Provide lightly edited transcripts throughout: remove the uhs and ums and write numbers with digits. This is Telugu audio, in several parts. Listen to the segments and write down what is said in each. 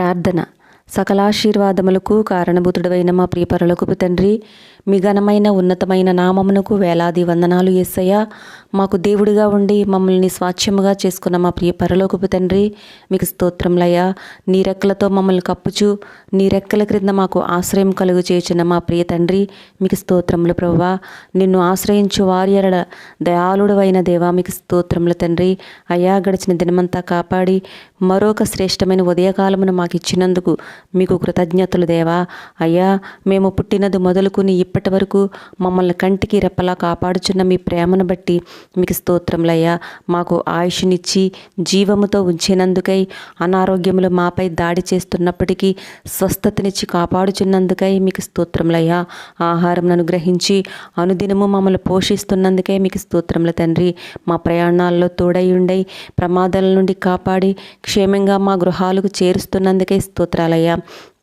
ప్రార్థన. సకలాశీర్వాదములకు కారణభూతుడవైన మా ప్రియ పరలోకపు తండ్రి, మీ ఘనమైన ఉన్నతమైన నామమునకు వేలాది వందనాలు యేసయ్యా. మాకు దేవుడిగా ఉండి మమ్మల్ని స్వాచ్ఛముగా చేసుకున్న మా ప్రియ పరలోకపు తండ్రి, మీకు స్తోత్రములయ్యా. నీ రెక్కలతో మమ్మల్ని కప్పుచు, నీ రెక్కల క్రింద మాకు ఆశ్రయం కలుగు చేయుచున్న మా ప్రియ తండ్రి, మీకు స్తోత్రములు ప్రభువా. నిన్ను ఆశ్రయించు వారి ఎడల దయాళుడవైన దేవా, మీకు స్తోత్రములు తండ్రి. అయ్యా, గడిచిన దినమంతా కాపాడి మరొక శ్రేష్టమైన ఉదయకాలమును మాకు ఇచ్చినందుకు మీకు కృతజ్ఞతలు దేవా. అయ్యా, మేము పుట్టినది మొదలుకుని ఇప్పటి వరకు మమ్మల్ని కంటికి రెప్పలా కాపాడుచున్న మీ ప్రేమను బట్టి మీకు స్తోత్రములయ్యా. మాకు ఆయుష్నిచ్చి జీవముతో ఉంచినందుకై, అనారోగ్యములు మాపై దాడి చేస్తున్నప్పటికీ స్వస్థతనిచ్చి కాపాడుచున్నందుకై మీకు స్తోత్రములయ్యా. ఆహారం అనుగ్రహించి అనుదినము మమ్మల్ని పోషిస్తున్నందుకై మీకు స్తోత్రములు తండ్రి. మా ప్రయాణాల్లో తోడై ఉండై ప్రమాదాల నుండి కాపాడి క్షేమంగా మా గృహాలకు చేరుస్తున్నందుకై స్తోత్రాలయ్యా.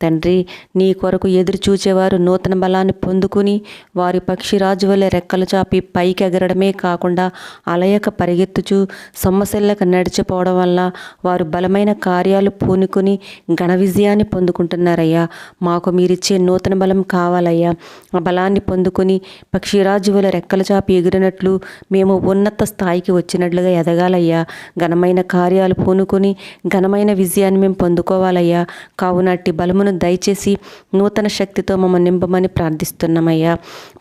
తండ్రి, నీ కొరకు ఎదురు చూచేవారు నూతన బలాన్ని పొందుకుని వారి పక్షిరాజు వలె రెక్కలు చాపి పైకి ఎగరడమే కాకుండా అలయక పరిగెత్తుచు సొమ్మసిల్లక నడిచిపోవడం వల్ల వారు బలమైన కార్యాలు పూనుకుని ఘన విజయాన్ని పొందుకుంటున్నారయ్యా. మాకు మీరిచ్చే నూతన బలం కావాలయ్యా. ఆ బలాన్ని పొందుకుని పక్షిరాజు వలె రెక్కలు చాపి ఎగిరినట్లు మేము ఉన్నత స్థాయికి వచ్చినట్లుగా ఎదగాలయ్యా. ఘనమైన కార్యాలు పూనుకొని ఘనమైన విజయాన్ని మేము పొందుకోవాలయ్యా. కావునట్టి బలమును దయచేసి నూతన శక్తితో మమ్మల్ని నింపమని ప్రార్థిస్తున్నామయ్యా.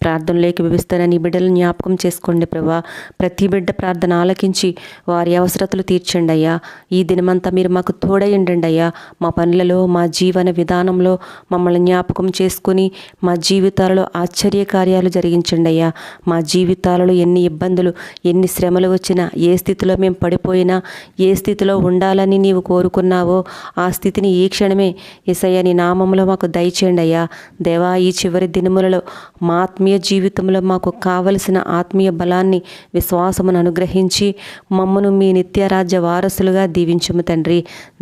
ప్రార్థనలోకి విభిస్తున్న నీ బిడ్డలను జ్ఞాపకం చేసుకోండి ప్రభా. ప్రతి బిడ్డ ప్రార్థన ఆలకించి వారి అవసరతలు తీర్చండి అయ్యా. ఈ దినమంతా మీరు మాకు తోడై ఉండండి అయ్యా. మా పనులలో, మా జీవన విధానంలో మమ్మల్ని జ్ఞాపకం చేసుకుని మా జీవితాలలో ఆశ్చర్య కార్యాలు జరిగించండి అయ్యా. మా జీవితాలలో ఎన్ని ఇబ్బందులు, ఎన్ని శ్రమలు వచ్చినా, ఏ స్థితిలో మేము పడిపోయినా, ఏ స్థితిలో ఉండాలని నీవు కోరుకున్నావో ఆ స్థితిని ఈ క్షణమే యేసయ్య నీ నామములో మాకు దయచేయండి అయ్యా. దేవా, ఈ చివరి దినములలో మా ఆత్మీయ జీవితంలో మాకు కావలసిన ఆత్మీయ బలాన్ని, విశ్వాసమును అనుగ్రహించి మమ్మను మీ నిత్య రాజ్య వారసులుగా దీవించుము తండ్రి.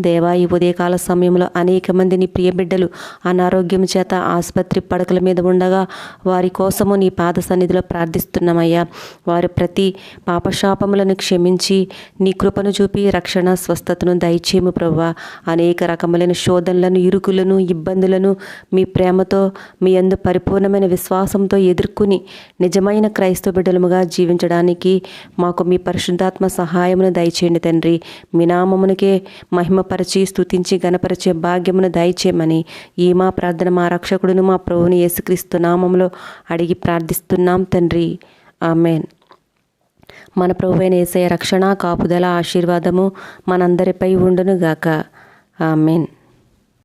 దేవా, ఈ ఉదయకాల సమయంలో అనేక మంది నీ ప్రియ బిడ్డలు అనారోగ్యం చేత ఆసుపత్రి పడకల మీద ఉండగా వారి కోసము నీ పాద సన్నిధిలో ప్రార్థిస్తున్నామయ్యా. వారి ప్రతి పాపశాపములను క్షమించి నీ కృపను చూపి రక్షణ, స్వస్థతను దయచేయము ప్రభువా. అనేక రకములైన శోధనలను, ఇరుకులను, ఇబ్బందులను మీ ప్రేమతో, మీ యందు పరిపూర్ణమైన విశ్వాసంతో ఎదుర్కొని నిజమైన క్రైస్తవ బిడ్డలముగా జీవించడానికి మాకు మీ పరిశుద్ధాత్మ సహాయమును దయచేయండి తండ్రి. మీ నామమునికే మహిమపరిచి స్తుతించి గణపరిచే భాగ్యమును దయచేయమని ఈ మా ప్రార్థన మా రక్షకుడును మా ప్రభువుని యేసుక్రీస్తు నామములో అడిగి ప్రార్థిస్తున్నాం తండ్రి. ఆమెన్. మన ప్రభువైన యేసయ్య రక్షణ, కాపుదల, ఆశీర్వాదము మనందరిపై ఉండును గాక. ఆమెన్.